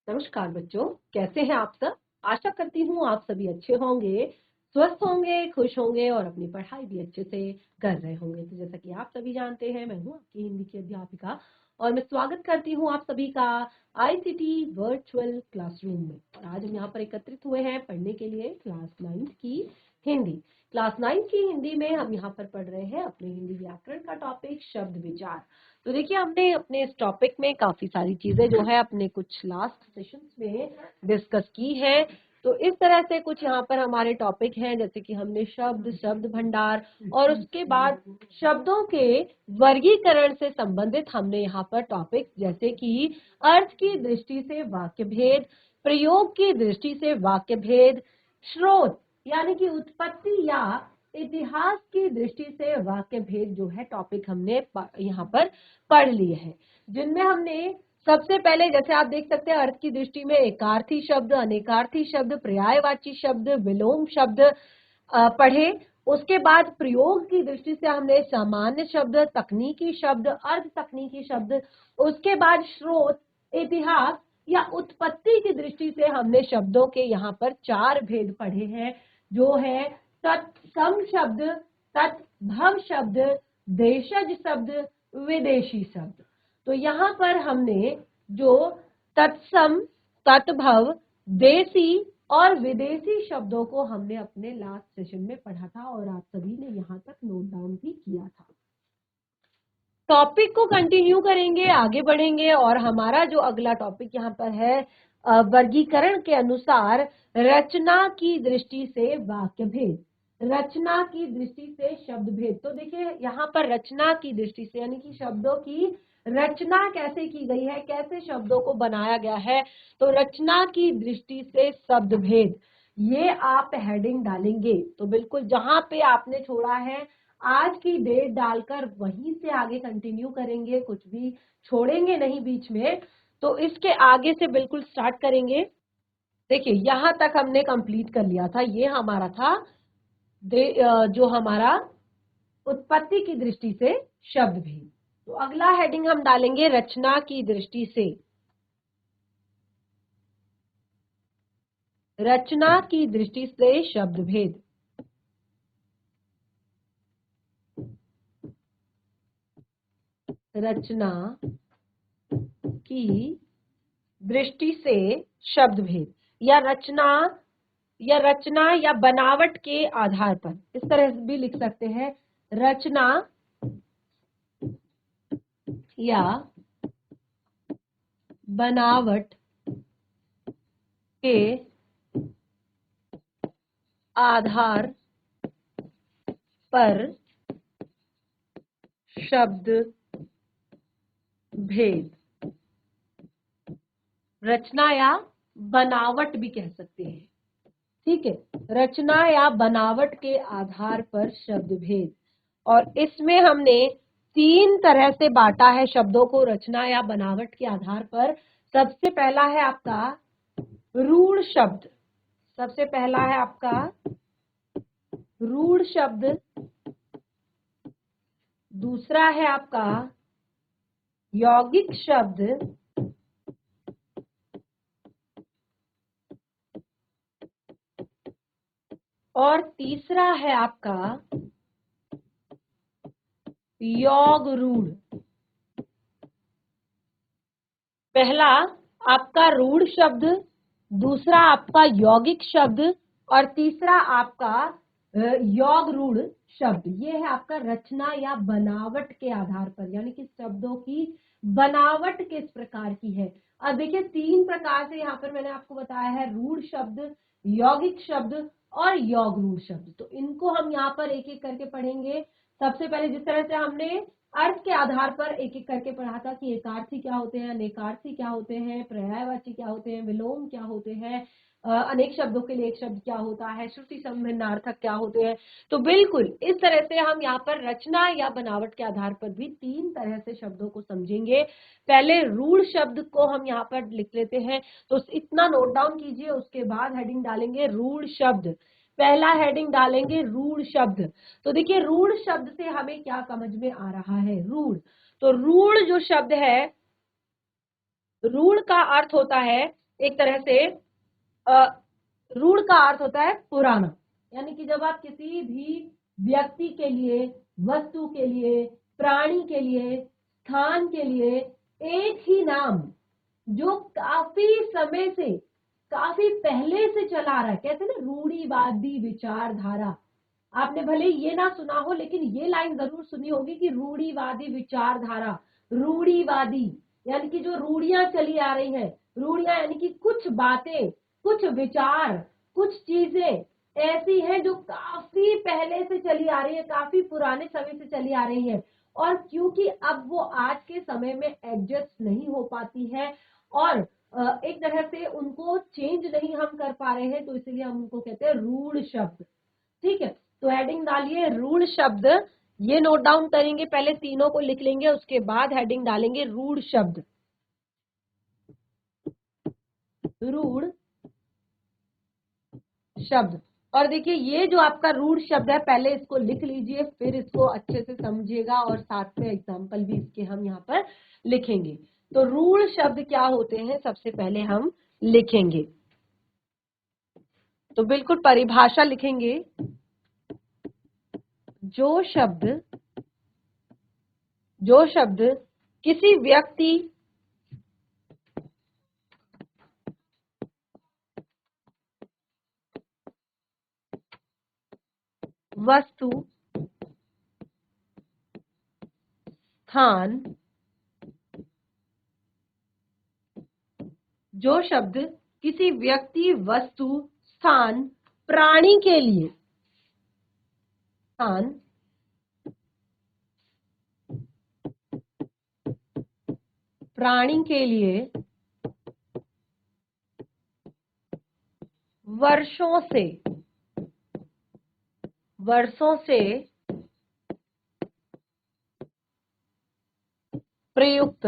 नमस्कार बच्चों, कैसे हैं आप सब। आशा करती हूँ आप सभी अच्छे होंगे, स्वस्थ होंगे, खुश होंगे और अपनी पढ़ाई भी अच्छे से कर रहे होंगे। तो जैसा कि आप सभी जानते हैं, मैं हूँ आपकी हिंदी की अध्यापिका और मैं स्वागत करती हूँ आप सभी का आईसीटी वर्चुअल क्लासरूम में। और आज हम यहाँ पर एकत्रित हुए हैं पढ़ने के लिए क्लास 9 की हिंदी। क्लास 9 की हिंदी में हम यहाँ पर पढ़ रहे हैं अपने हिंदी व्याकरण का टॉपिक शब्द विचार। तो देखिए, हमने अपने इस टॉपिक में काफी सारी चीजें जो है अपने कुछ लास्ट सेशंस में डिस्कस की है। तो इस तरह से कुछ यहाँ पर हमारे टॉपिक हैं, जैसे कि हमने शब्द भंडार और उसके बाद शब्दों के वर्गीकरण से संबंधित हमने यहाँ पर टॉपिक जैसे कि अर्थ की दृष्टि से वाक्य भेद, प्रयोग की दृष्टि से वाक्य भेद, स्रोत यानी कि उत्पत्ति या इतिहास की दृष्टि से वाक्य भेद जो है टॉपिक हमने यहाँ पर पढ़ लिए हैं, जिनमें हमने सबसे पहले जैसे आप देख सकते हैं अर्थ की दृष्टि में एकार्थी शब्द, अनेकार्थी शब्द, पर्यायवाची शब्द, विलोम शब्द पढ़े। उसके बाद प्रयोग की दृष्टि से हमने सामान्य शब्द, तकनीकी शब्द, अर्ध तकनीकी शब्द, उसके बाद स्रोत, इतिहास या उत्पत्ति की दृष्टि से हमने शब्दों के यहाँ पर 4 भेद पढ़े हैं, जो है तत्सम शब्द, तत्भव शब्द, देशज शब्द, विदेशी शब्द। तो यहाँ पर हमने जो तत्सम, तत्भव, देशी और विदेशी शब्दों को हमने अपने लास्ट सेशन में पढ़ा था और आप सभी ने यहाँ तक नोट डाउन भी किया था। टॉपिक को कंटिन्यू करेंगे, आगे बढ़ेंगे और हमारा जो अगला टॉपिक यहाँ पर है वर्गीकरण के अनुसार रचना की दृष्टि से वाक्य भेद, रचना की दृष्टि से शब्द भेद। तो देखिए, यहाँ पर रचना की दृष्टि से यानी कि शब्दों की रचना कैसे की गई है, कैसे शब्दों को बनाया गया है। तो रचना की दृष्टि से शब्द भेद, ये आप हेडिंग डालेंगे। तो बिल्कुल जहां पे आपने छोड़ा है आज की डेट डालकर वहीं से आगे कंटिन्यू करेंगे, कुछ भी छोड़ेंगे नहीं बीच में। तो इसके आगे से बिल्कुल स्टार्ट करेंगे। देखिए, यहां तक हमने कंप्लीट कर लिया था, ये हमारा था जो हमारा उत्पत्ति की दृष्टि से शब्द भेद। तो अगला हेडिंग हम डालेंगे रचना की दृष्टि से, रचना की दृष्टि से शब्द भेद। रचना की दृष्टि से शब्द भेद या रचना या बनावट के आधार पर, इस तरह भी लिख सकते हैं, रचना या बनावट के आधार पर शब्द भेद। रचना या बनावट भी कह सकते हैं, ठीक है, रचना या बनावट के आधार पर शब्द भेद। और इसमें हमने 3 तरह से बांटा है शब्दों को रचना या बनावट के आधार पर। सबसे पहला है आपका रूढ़ शब्द, सबसे पहला है आपका रूढ़ शब्द, दूसरा है आपका यौगिक शब्द, और तीसरा है आपका योग रूढ़। पहला आपका रूढ़ शब्द, दूसरा आपका यौगिक शब्द और तीसरा आपका योग रूढ़ शब्द। ये है आपका रचना या बनावट के आधार पर, यानी कि शब्दों की बनावट किस प्रकार की है। अब देखिए, 3 प्रकार से यहाँ पर मैंने आपको बताया है, रूढ़ शब्द, यौगिक शब्द और योग रूढ़ शब्द। तो इनको हम यहाँ पर एक एक करके पढ़ेंगे। सबसे पहले जिस तरह से हमने अर्थ के आधार पर एक एक करके पढ़ा था कि एकार्थी क्या होते हैं, अनेकार्थी क्या होते हैं, पर्यायवाची क्या होते हैं, विलोम क्या होते हैं, अनेक शब्दों के लिए एक शब्द क्या होता है, श्रुति संभिन्नार्थक क्या होते हैं। तो बिल्कुल इस तरह से हम यहाँ पर रचना या बनावट के आधार पर भी 3 तरह से शब्दों को समझेंगे। पहले रूढ़ शब्द को हम यहाँ पर लिख लेते हैं, तो इतना नोट डाउन कीजिए। उसके बाद हेडिंग डालेंगे रूढ़ शब्द, पहला हेडिंग डालेंगे रूढ़ शब्द। तो देखिए, रूढ़ शब्द से हमें क्या समझ में आ रहा है। रूढ़, तो रूढ़ जो शब्द है, रूढ़ का अर्थ होता है एक तरह से रूढ़ का अर्थ होता है पुराना, यानी कि जब आप किसी भी व्यक्ति के लिए, वस्तु के लिए, प्राणी के लिए, स्थान के लिए एक ही नाम जो काफी समय से, काफी पहले से चला आ रहा है, कहते हैं ना रूढ़िवादी विचारधारा। आपने भले ये ना सुना हो लेकिन ये लाइन जरूर सुनी होगी कि रूढ़िवादी विचारधारा। रूढ़िवादी यानी कि जो रूढ़ियां चली आ रही हैं, रूढ़ियां यानी कि कुछ बातें, कुछ विचार, कुछ चीजें ऐसी हैं जो काफी पहले से चली आ रही है, काफी पुराने समय से चली आ रही है, और क्योंकि अब वो आज के समय में एडजस्ट नहीं हो पाती है और एक तरह से उनको चेंज नहीं हम कर पा रहे हैं, तो इसलिए हम उनको कहते हैं रूढ़ शब्द। ठीक है, तो हेडिंग डालिए रूढ़ शब्द। ये नोट डाउन करेंगे, पहले तीनों को लिख लेंगे, उसके बाद हेडिंग डालेंगे रूढ़ शब्द। रूढ़ शब्द। और देखिए ये जो आपका रूढ़ शब्द है, पहले इसको लिख लीजिए, फिर इसको अच्छे से समझिएगा और साथ में एग्जाम्पल भी इसके हम यहाँ पर लिखेंगे। तो रूढ़ शब्द क्या होते हैं सबसे पहले हम लिखेंगे, तो बिल्कुल परिभाषा लिखेंगे। जो शब्द किसी व्यक्ति, वस्तु, स्थान, जो शब्द किसी व्यक्ति, वस्तु, स्थान, प्राणी के लिए, स्थान, प्राणी के लिए वर्षों से प्रयुक्त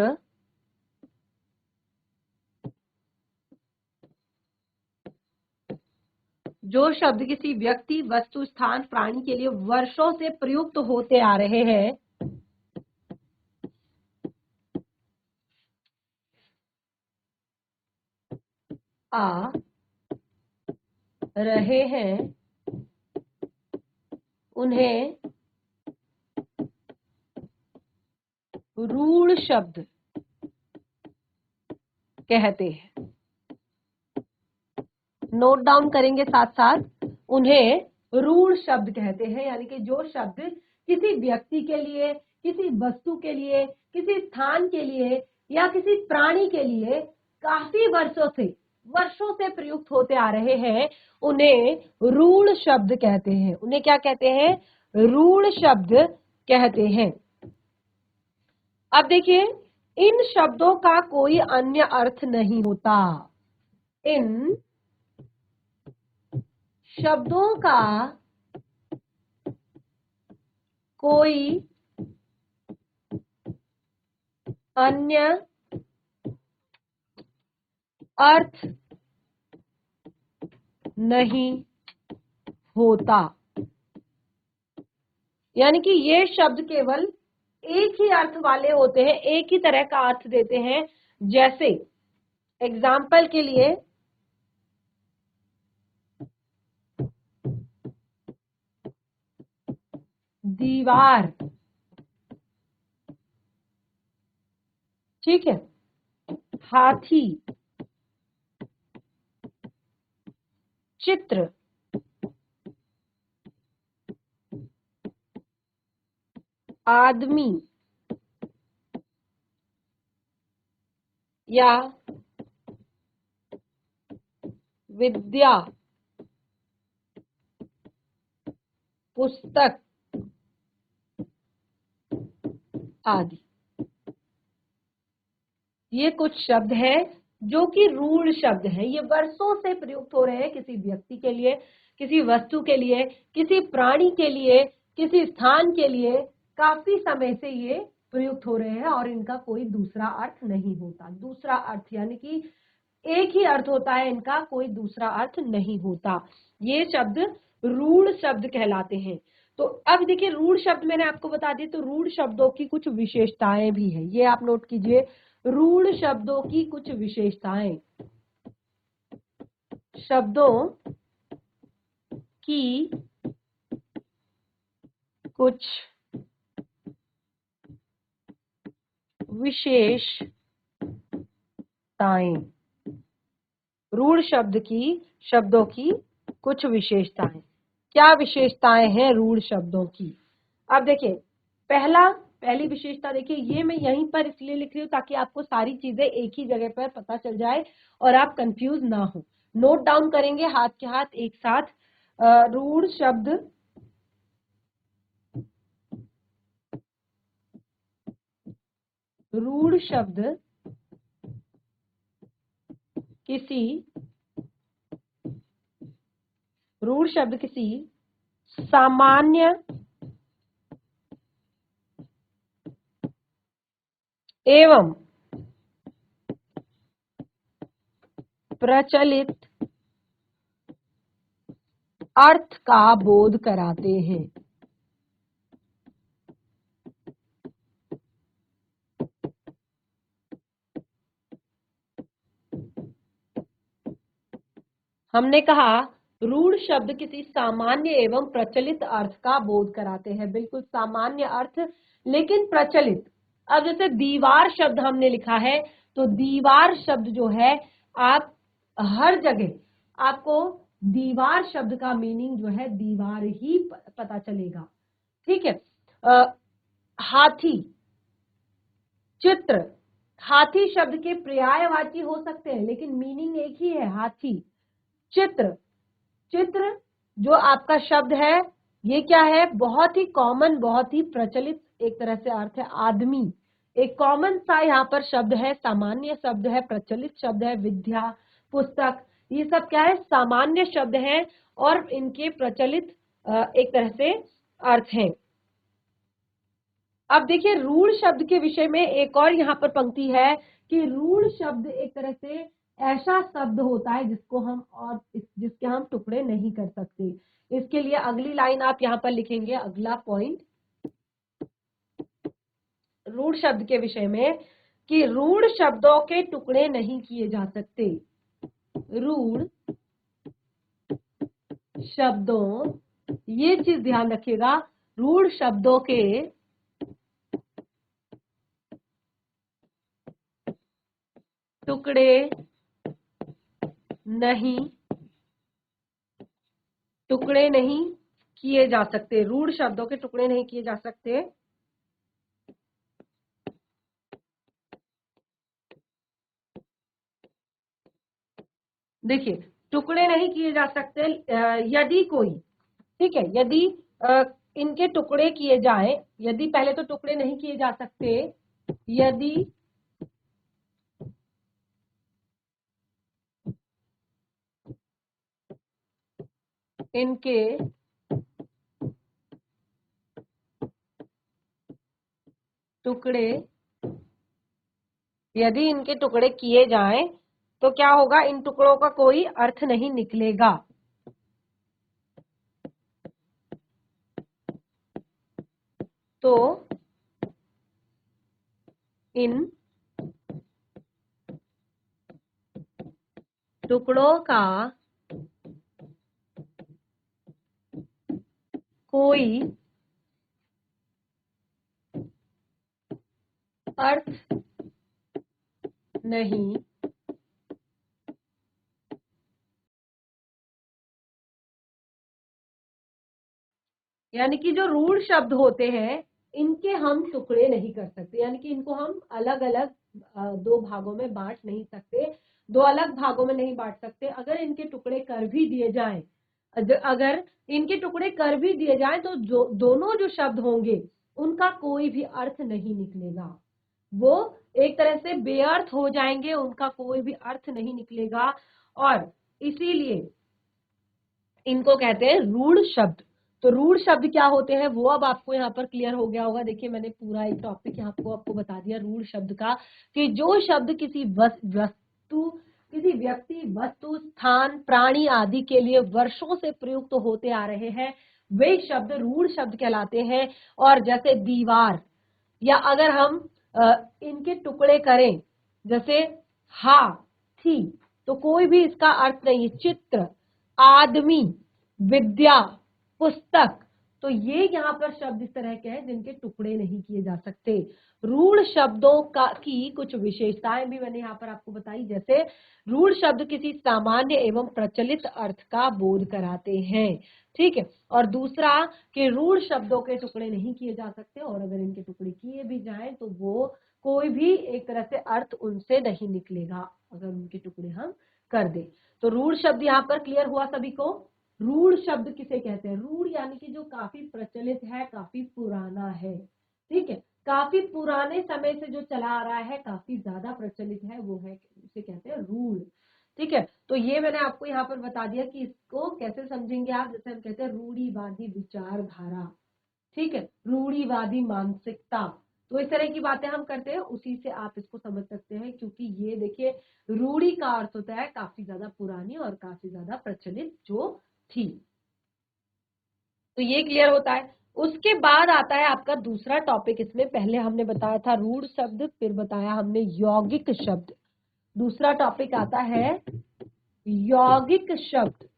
जो शब्द किसी व्यक्ति, वस्तु, स्थान, प्राणी के लिए वर्षों से प्रयुक्त होते आ रहे हैं, आ रहे हैं, उन्हें रूढ़ शब्द कहते हैं। नोट डाउन करेंगे साथ साथ, उन्हें रूढ़ शब्द कहते हैं, यानी कि जो शब्द किसी व्यक्ति के लिए, किसी वस्तु के लिए, किसी स्थान के लिए या किसी प्राणी के लिए काफी वर्षों से प्रयुक्त होते आ रहे हैं, उन्हें रूढ़ शब्द कहते हैं। उन्हें क्या कहते हैं? रूढ़ शब्द कहते हैं। अब देखिए, इन शब्दों का कोई अन्य अर्थ नहीं होता। इन शब्दों का कोई अन्य अर्थ नहीं होता, यानी कि ये शब्द केवल एक ही अर्थ वाले होते हैं, एक ही तरह का अर्थ देते हैं। जैसे एग्जाम्पल के लिए दीवार, ठीक है, हाथी, चित्र, आदमी या विद्या, पुस्तक आदि, ये कुछ शब्द हैं जो कि रूढ़ शब्द हैं। ये वर्षों से प्रयुक्त हो रहे हैं किसी व्यक्ति के लिए, किसी वस्तु के लिए, किसी प्राणी के लिए, किसी स्थान के लिए, काफी समय से ये प्रयुक्त हो रहे हैं और इनका कोई दूसरा अर्थ नहीं होता। दूसरा अर्थ यानी कि एक ही अर्थ होता है इनका, कोई दूसरा अर्थ नहीं होता। ये शब्द रूढ़ शब्द कहलाते हैं। तो अब देखिए, रूढ़ शब्द मैंने आपको बता दिए, तो रूढ़ शब्दों की कुछ विशेषताएं भी है, ये आप नोट कीजिए। रूढ़ शब्दों की कुछ विशेषताएं। शब्दों की कुछ विशेषताएं। रूढ़ शब्दों की कुछ विशेषताएं। क्या विशेषताएं हैं रूढ़ शब्दों की? अब देखिए, पहली विशेषता देखिए, ये मैं यहीं पर इसलिए लिख रही हूँ ताकि आपको सारी चीजें एक ही जगह पर पता चल जाए और आप कंफ्यूज ना हो। नोट डाउन करेंगे हाथ के हाथ एक साथ। रूढ़ शब्द किसी सामान्य एवं प्रचलित अर्थ का बोध कराते हैं। हमने कहा रूढ़ शब्द किसी सामान्य एवं प्रचलित अर्थ का बोध कराते हैं। बिल्कुल सामान्य अर्थ लेकिन प्रचलित। अब जैसे दीवार शब्द हमने लिखा है, तो दीवार शब्द जो है, आप हर जगह आपको दीवार शब्द का मीनिंग जो है दीवार ही पता चलेगा। ठीक है। हाथी, चित्र। हाथी शब्द के पर्यायवाची हो सकते हैं लेकिन मीनिंग एक ही है, हाथी। चित्र जो आपका शब्द है, ये क्या है? बहुत ही कॉमन, बहुत ही प्रचलित एक तरह से अर्थ है आदमी। एक कॉमन सा यहाँ पर शब्द है, सामान्य शब्द है, प्रचलित शब्द है। विद्या, पुस्तक, ये सब क्या है? सामान्य शब्द हैं और इनके प्रचलित एक तरह से अर्थ हैं। अब देखिए, रूढ़ शब्द के विषय में एक और यहाँ पर पंक्ति है कि रूढ़ शब्द एक तरह से ऐसा शब्द होता है जिसके हम टुकड़े नहीं कर सकते। इसके लिए अगली लाइन आप यहाँ पर लिखेंगे, अगला पॉइंट रूढ़ शब्द के विषय में कि रूढ़ शब्दों के टुकड़े नहीं किए जा सकते। रूढ़ शब्दों, ये चीज ध्यान रखिएगा, रूढ़ शब्दों के टुकड़े नहीं किए जा सकते। रूढ़ शब्दों के टुकड़े नहीं किए जा सकते। देखिए, टुकड़े नहीं किए जा सकते यदि कोई, ठीक है, यदि इनके टुकड़े किए जाएं, यदि पहले तो टुकड़े नहीं किए जा सकते यदि इनके टुकड़े किए जाएं तो क्या होगा? इन टुकड़ों का कोई अर्थ नहीं निकलेगा। तो इन टुकड़ों का कोई अर्थ नहीं यानी कि जो रूढ़ शब्द होते हैं इनके हम टुकड़े नहीं कर सकते, यानी कि इनको हम अलग अलग दो भागों में बांट नहीं सकते, दो अलग भागों में नहीं बांट सकते। अगर इनके टुकड़े कर भी दिए जाएं, अगर इनके टुकड़े कर भी दिए जाएं तो दोनों जो शब्द होंगे उनका कोई भी अर्थ नहीं निकलेगा। वो एक तरह से बेअर्थ हो जाएंगे, उनका कोई भी अर्थ नहीं निकलेगा और इसीलिए इनको कहते हैं रूढ़ शब्द। तो रूढ़ शब्द क्या होते हैं वो अब आपको यहाँ पर क्लियर हो गया होगा। देखिए, मैंने पूरा एक टॉपिक यहाँ आपको बता दिया रूढ़ शब्द का, कि जो शब्द किसी व्यक्ति, वस्तु, स्थान, प्राणी आदि के लिए वर्षों से प्रयुक्त होते आ रहे हैं, वे शब्द रूढ़ शब्द कहलाते हैं। और जैसे दीवार, या अगर हम इनके टुकड़े करें, जैसे हाथी, तो कोई भी इसका अर्थ नहीं है। चित्र, आदमी, विद्या, पुस्तक, तो ये यहाँ पर शब्द इस तरह के हैं जिनके टुकड़े नहीं किए जा सकते। रूढ़ शब्दों की कुछ विशेषताएं भी मैंने यहाँ पर आपको बताई, जैसे रूढ़ शब्द किसी सामान्य एवं प्रचलित अर्थ का बोध कराते हैं, ठीक है। और दूसरा कि रूढ़ शब्दों के टुकड़े नहीं किए जा सकते, और अगर इनके टुकड़े किए भी जाएं तो वो कोई भी एक तरह से अर्थ उनसे नहीं निकलेगा अगर उनके टुकड़े हम कर दे। तो रूढ़ शब्द यहाँ पर क्लियर हुआ सभी को। रूढ़ शब्द किसे कहते हैं? रूढ़ यानी कि जो काफी प्रचलित है, काफी पुराना है, ठीक है, काफी पुराने समय से जो चला आ रहा है, काफी ज्यादा प्रचलित है, वो है, उसे कहते हैं रूढ़, ठीक है। तो ये मैंने आपको यहाँ पर बता दिया कि इसको कैसे समझेंगे आप। जैसे हम कहते हैं रूढ़िवादी विचारधारा, ठीक है, रूढ़िवादी मानसिकता, तो इस तरह की बातें हम करते हैं, उसी से आप इसको समझ सकते हैं। क्योंकि ये देखिए, रूढ़ी का अर्थ होता है काफी ज्यादा पुरानी और काफी ज्यादा प्रचलित जो थी। तो ये क्लियर होता है। उसके बाद आता है आपका दूसरा टॉपिक। इसमें पहले हमने बताया था रूढ़ शब्द, फिर बताया हमने यौगिक शब्द। दूसरा टॉपिक आता है यौगिक शब्द।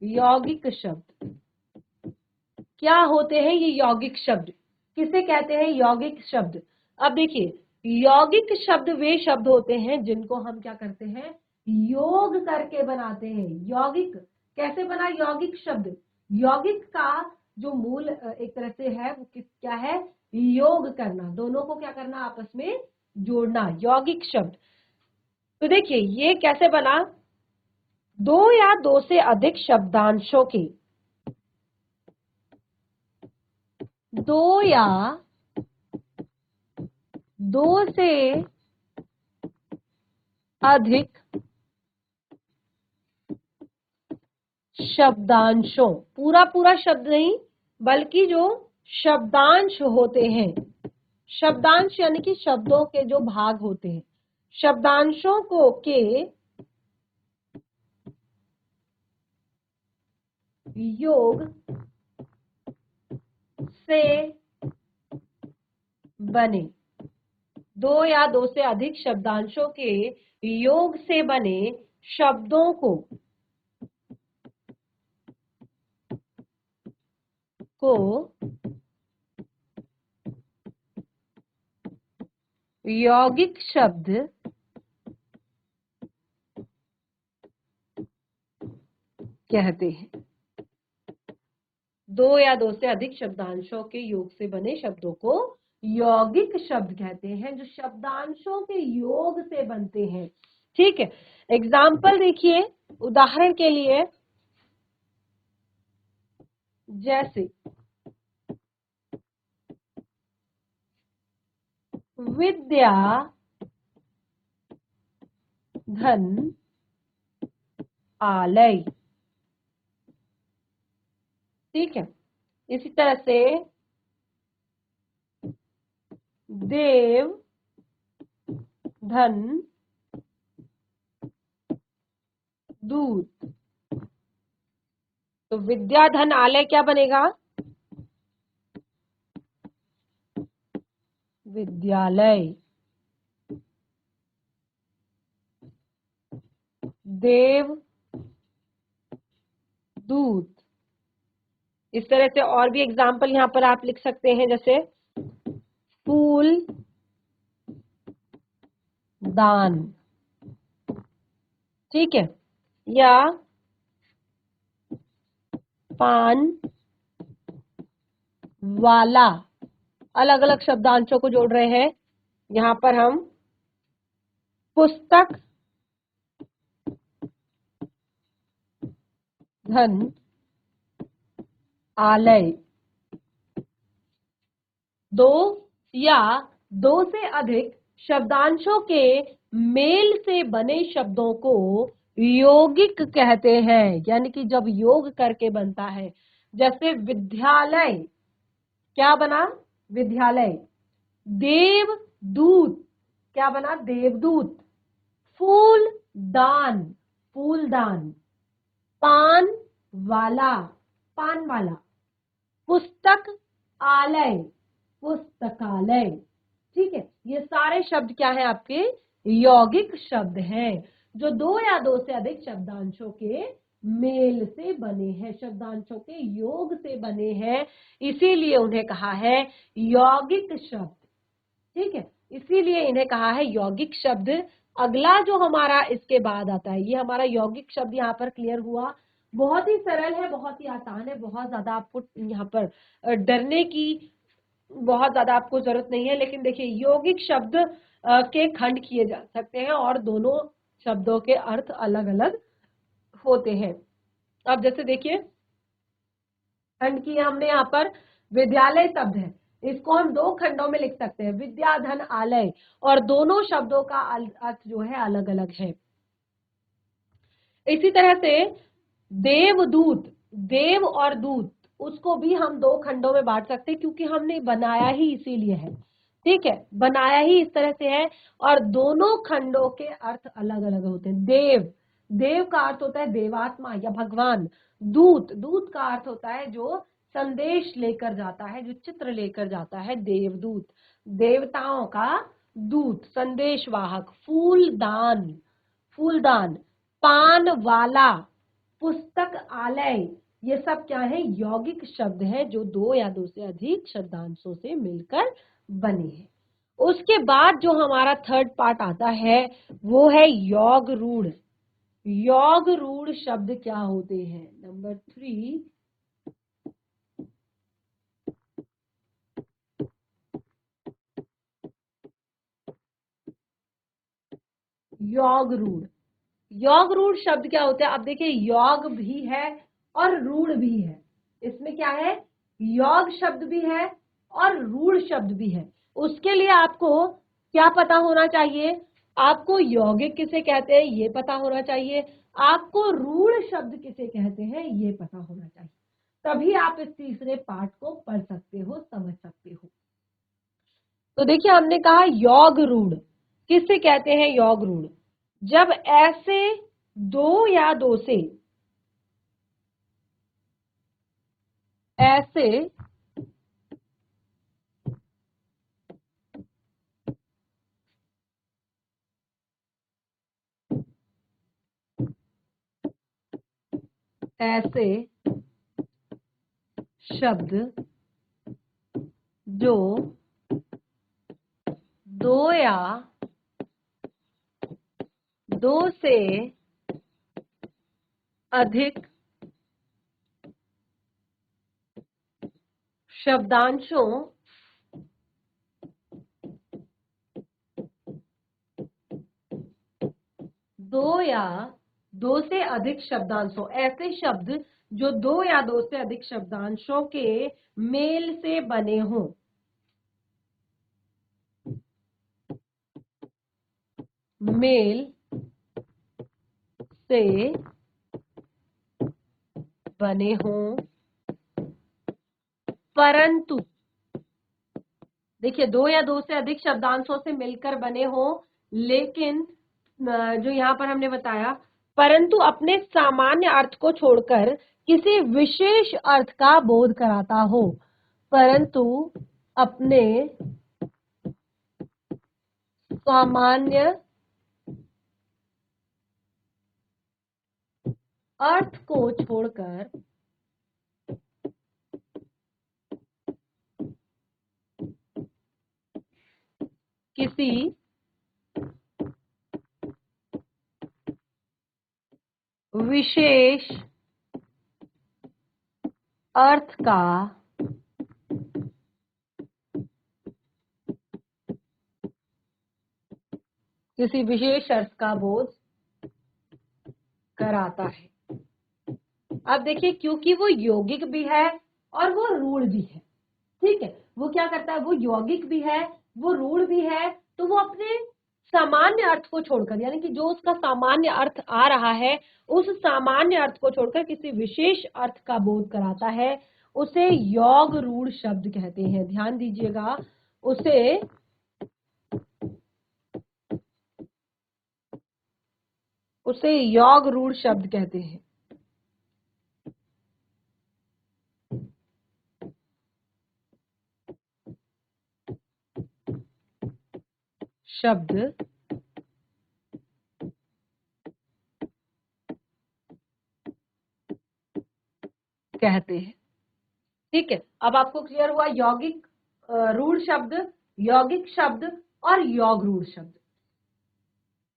यौगिक शब्द क्या होते हैं? ये यौगिक शब्द किसे कहते हैं? यौगिक शब्द। अब देखिए, यौगिक शब्द वे शब्द होते हैं जिनको हम क्या करते हैं? योग करके बनाते हैं। यौगिक कैसे बना यौगिक शब्द? यौगिक का जो मूल एक तरह से है वो क्या है? योग करना, दोनों को क्या करना? आपस में जोड़ना, यौगिक शब्द। तो देखिए ये कैसे बना? दो या दो से अधिक शब्दांशों के, दो या दो से अधिक शब्दांशों, पूरा पूरा शब्द नहीं बल्कि जो शब्दांश होते हैं, शब्दांश यानी कि शब्दों के जो भाग होते हैं, शब्दांशों को के योग से बने, दो या दो से अधिक शब्दांशों के योग से बने शब्दों को यौगिक शब्द कहते हैं। दो या दो से अधिक शब्दांशों के योग से बने शब्दों को यौगिक शब्द कहते हैं, जो शब्दांशों के योग से बनते हैं, ठीक है। एग्जाम्पल देखिए, उदाहरण के लिए, जैसे विद्या, धन, आलय, ठीक है। इसी तरह से देव, धन, दूत। तो विद्या, धन, आलय क्या बनेगा? विद्यालय। देव, दूत। इस तरह से और भी एग्जाम्पल यहाँ पर आप लिख सकते हैं, जैसे फूल, दान, ठीक है, या पान वाला। अलग अलग शब्दांशों को जोड़ रहे हैं। यहाँ पर हम पुस्तक, धन, आलय। दो या दो से अधिक शब्दांशों के मेल से बने शब्दों को यौगिक कहते हैं, यानी कि जब योग करके बनता है। जैसे विद्यालय क्या बना? विद्यालय। देवदूत क्या बना? देवदूत। फूल दान, फूलदान। पान वाला, पान वाला। पुस्तक आलय, पुस्तकालय। ठीक है, ये सारे शब्द क्या है आपके यौगिक शब्द हैं, जो दो या दो से अधिक शब्दांशों के मेल से बने हैं, शब्दांशों के योग से बने हैं, इसीलिए उन्हें कहा है यौगिक शब्द। ठीक है, इसीलिए इन्हें कहा है यौगिक शब्द। अगला जो हमारा इसके बाद आता है, ये हमारा यौगिक शब्द यहाँ पर क्लियर हुआ। बहुत ही सरल है, बहुत ही आसान है, बहुत ज्यादा आपको यहाँ पर डरने की बहुत ज्यादा आपको जरूरत नहीं है। लेकिन देखिए, यौगिक शब्द के खंड किए जा सकते हैं और दोनों शब्दों के अर्थ अलग अलग होते हैं। अब जैसे देखिए, खंड किया हमने यहाँ पर, विद्यालय शब्द है, इसको हम दो खंडों में लिख सकते हैं, विद्या धन आलय, और दोनों शब्दों का अर्थ जो है अलग अलग है। इसी तरह से देवदूत, देव और दूत, उसको भी हम दो खंडों में बांट सकते हैं, क्योंकि हमने बनाया ही इसीलिए है। ठीक है, बनाया ही इस तरह से है, और दोनों खंडों के अर्थ अलग अलग होते हैं। देव, देव का अर्थ होता है देवात्मा या भगवान। दूत, दूत का अर्थ होता है जो संदेश लेकर जाता है, जो चित्र लेकर जाता है, देवदूत, देवताओं का दूत, संदेशवाहक। फूलदान, फूलदान, पान वाला, पुस्तक आलय, ये सब क्या है, यौगिक शब्द हैं, जो दो या दो से अधिक शब्दांशों से मिलकर बने हैं। उसके बाद जो हमारा थर्ड पार्ट आता है वो है योग रूढ़। योग रूढ़ शब्द क्या होते हैं? नंबर 3, योग रूढ़। योग रूढ़ शब्द क्या होते हैं? अब देखिए, योग भी है और रूढ़ भी है। इसमें क्या है, योग शब्द भी है और रूढ़ शब्द भी है। उसके लिए आपको क्या पता होना चाहिए? आपको यौगिक किसे कहते हैं ये पता होना चाहिए, आपको रूढ़ शब्द किसे कहते हैं ये पता होना चाहिए, तभी आप इस तीसरे पार्ट को पढ़ सकते हो, समझ सकते हो। तो देखिए, हमने कहा योग रूढ़ किससे कहते हैं? योग रूढ़ जब ऐसे दो या दो से ऐसे ऐसे शब्द जो दो या दो से अधिक शब्दांशों दो या दो से अधिक शब्दांशों, ऐसे शब्द जो दो या दो से अधिक शब्दांशों के मेल से बने हों, मेल से बने हों, परंतु देखिए, दो या दो से अधिक शब्दांशों से मिलकर बने हो, लेकिन जो यहाँ पर हमने बताया, परंतु अपने सामान्य अर्थ को छोड़कर किसी विशेष अर्थ का बोध कराता हो, परंतु अपने सामान्य अर्थ को छोड़कर किसी विशेष अर्थ का बोध कराता है। अब देखिए, क्योंकि वो यौगिक भी है और वो रूढ़ भी है, ठीक है, वो क्या करता है, वो यौगिक भी है, वो रूढ़ भी है, तो वो अपने सामान्य अर्थ को छोड़कर, यानी कि जो उसका सामान्य अर्थ आ रहा है, उस सामान्य अर्थ को छोड़कर किसी विशेष अर्थ का बोध कराता है, उसे योग रूढ़ शब्द कहते हैं। ध्यान दीजिएगा, उसे योग रूढ़ शब्द कहते हैं। शब्द कहते हैं। ठीक है, अब आपको क्लियर हुआ यौगिक रूढ़ शब्द, यौगिक शब्द और योग रूढ़ शब्द।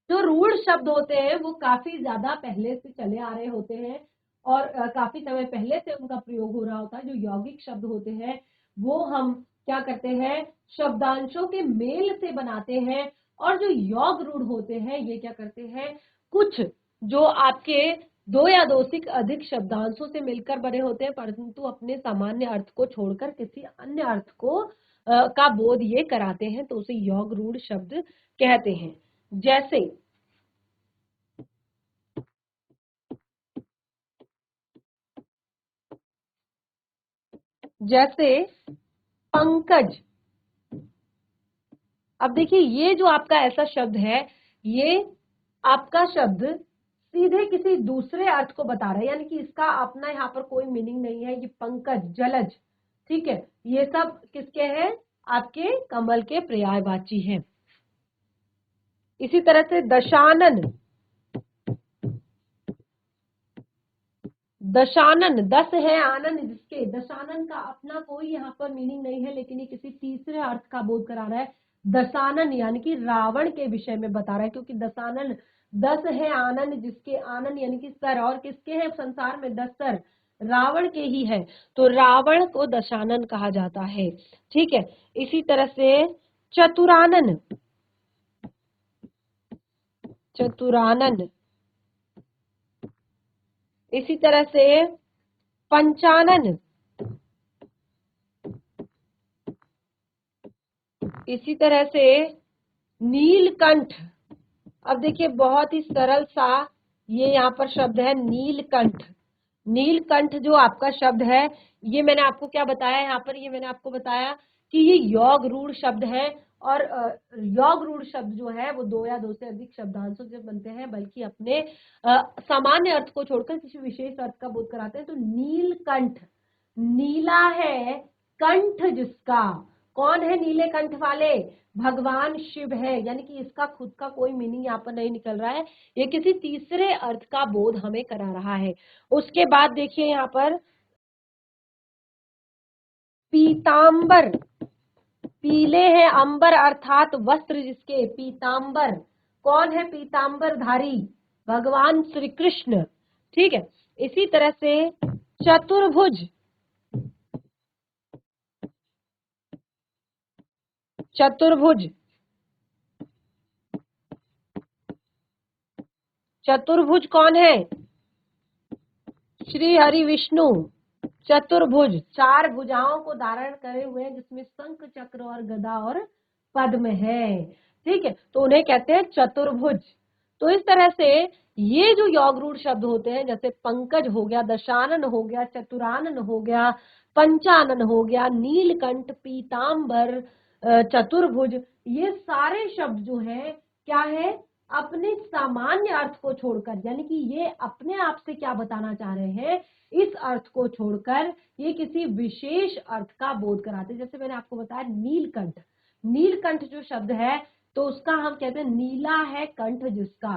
जो रूढ़ शब्द होते हैं वो काफी ज्यादा पहले से चले आ रहे होते हैं और काफी समय पहले से उनका प्रयोग हो रहा होता है। जो यौगिक शब्द होते हैं वो हम क्या करते हैं, शब्दांशों के मेल से बनाते हैं। और जो योग रूढ़ होते हैं ये क्या करते हैं, कुछ जो आपके दो या दो से अधिक शब्दांशों से मिलकर बने होते हैं, परंतु अपने सामान्य अर्थ को छोड़कर किसी अन्य अर्थ को का बोध ये कराते हैं, तो उसे योग रूढ़ शब्द कहते हैं। जैसे पंकज। अब देखिए ये जो आपका ऐसा शब्द है, ये आपका शब्द सीधे किसी दूसरे अर्थ को बता रहा है, यानी कि इसका अपना यहाँ पर कोई मीनिंग नहीं है। ये पंकज, जलज, ठीक है, ये सब किसके हैं, आपके कमल के पर्यायवाची हैं। इसी तरह से दशानन, दशानन, दस है आनंद जिसके, दशानन का अपना कोई यहाँ पर मीनिंग नहीं है, लेकिन ये किसी तीसरे अर्थ का बोध करा रहा है। दशानन यानी कि रावण के विषय में बता रहा है, क्योंकि दशानन, दस है आनंद जिसके, आनंद यानी कि सर, और किसके हैं संसार में 10 सर, रावण के ही है, तो रावण को दशानन कहा जाता है। ठीक है, इसी तरह से चतुरानन, चतुरानन, इसी तरह से पंचानन, इसी तरह से नीलकंठ। अब देखिए बहुत ही सरल सा ये यहाँ पर शब्द है नीलकंठ। नीलकंठ जो आपका शब्द है, ये मैंने आपको क्या बताया यहाँ पर, ये मैंने आपको बताया कि ये योग रूढ़ शब्द है। और योग रूढ़ शब्द जो है वो दो या दो से अधिक शब्दांशों से बनते हैं, बल्कि अपने सामान्य अर्थ को छोड़कर किसी विशेष अर्थ का बोध कराते हैं। तो नीलकंठ, नीला है कंठ जिसका, कौन है नीले कंठ वाले, भगवान शिव है, यानी कि इसका खुद का कोई मीनिंग यहाँ पर नहीं निकल रहा है, ये किसी तीसरे अर्थ का बोध हमें करा रहा है। उसके बाद देखिए यहाँ पर पीतांबर, पीले हैं अंबर अर्थात वस्त्र जिसके, पीतांबर, कौन है पीतांबरधारी, भगवान श्री कृष्ण। ठीक है, इसी तरह से चतुर्भुज, चतुर्भुज, चतुर्भुज कौन है, श्री हरि विष्णु। चतुर्भुज, चार भुजाओं को धारण करे हुए जिसमें शंख, चक्र और गदा और पद्म है। ठीक है, तो उन्हें कहते हैं चतुर्भुज। तो इस तरह से ये जो योग रूढ़ शब्द होते हैं, जैसे पंकज हो गया, दशानन हो गया, चतुरानन हो गया, पंचानन हो गया, नीलकंठ, पीतांबर, चतुर्भुज, ये सारे शब्द जो है क्या है, अपने सामान्य अर्थ को छोड़कर, यानी कि ये अपने आप से क्या बताना चाह रहे हैं, इस अर्थ को छोड़कर ये किसी विशेष अर्थ का बोध कराते हैं। जैसे मैंने आपको बताया नीलकंठ, नीलकंठ जो शब्द है तो उसका हम कहते हैं नीला है कंठ जिसका,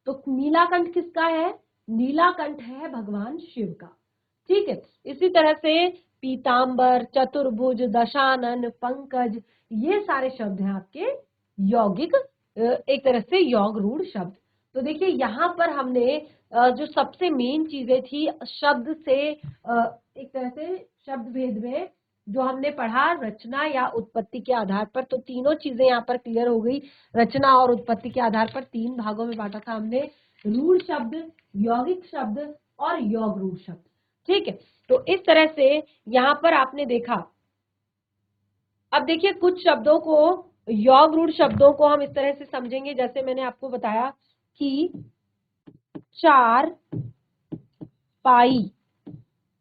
तो नीलाकंठ किसका है, नीलाकंठ है भगवान शिव का। ठीक है, इसी तरह से पीतांबर, चतुर्भुज, दशानन, पंकज, ये सारे शब्द हैं आपके यौगिक, एक तरह से योग रूढ़ शब्द। तो देखिए यहाँ पर हमने जो सबसे मेन चीजें थी शब्द से, एक तरह से शब्द भेद में जो हमने पढ़ा, रचना या उत्पत्ति के आधार पर, तो तीनों चीजें यहाँ पर क्लियर हो गई। रचना और उत्पत्ति के आधार पर तीन भागों में बांटा था हमने, रूढ़ शब्द, यौगिक शब्द और योग रूढ़ शब्द। ठीक है, तो इस तरह से यहाँ पर आपने देखा। अब देखिए कुछ शब्दों को, योग रूढ़ शब्दों को हम इस तरह से समझेंगे, जैसे मैंने आपको बताया कि चार पाई।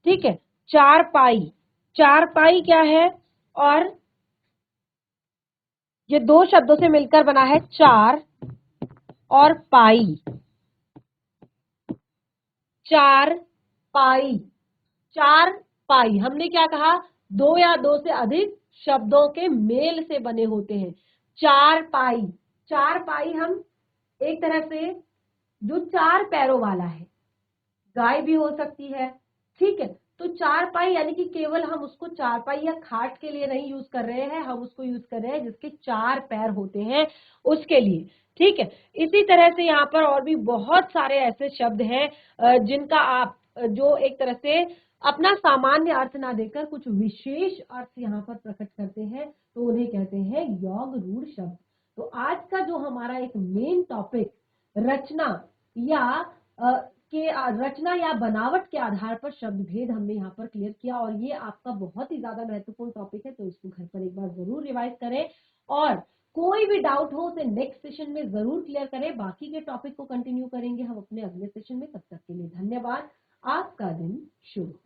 ठीक है, चार पाई, चार पाई क्या है, और ये दो शब्दों से मिलकर बना है चार और पाई, चार पाई, चार पाई। हमने क्या कहा, दो या दो से अधिक शब्दों के मेल से बने होते हैं, चार पाई। चारपाई हम एक तरह से जो 4 पैरों वाला है, गाय भी हो सकती है, ठीक है। तो चारपाई यानी कि केवल हम उसको चारपाई या खाट के लिए नहीं यूज कर रहे हैं, हम उसको यूज कर रहे हैं जिसके 4 पैर होते हैं उसके लिए, ठीक है। इसी तरह से यहाँ पर और भी बहुत सारे ऐसे शब्द हैं जिनका आप जो एक तरह से अपना सामान्य अर्थ ना देकर कुछ विशेष अर्थ यहाँ पर प्रकट करते हैं, तो उन्हें कहते हैं योग रूढ़ शब्द। तो आज का जो हमारा एक मेन टॉपिक रचना या रचना या बनावट के आधार पर शब्द भेद हमने यहाँ पर क्लियर किया, और ये आपका बहुत ही ज्यादा महत्वपूर्ण टॉपिक है, तो इसको घर पर एक बार जरूर रिवाइज करें, और कोई भी डाउट हो तो नेक्स्ट सेशन में जरूर क्लियर करें। बाकी के टॉपिक को कंटिन्यू करेंगे हम अपने अगले सेशन में। तब तक के लिए धन्यवाद। आपका दिन शुभ हो।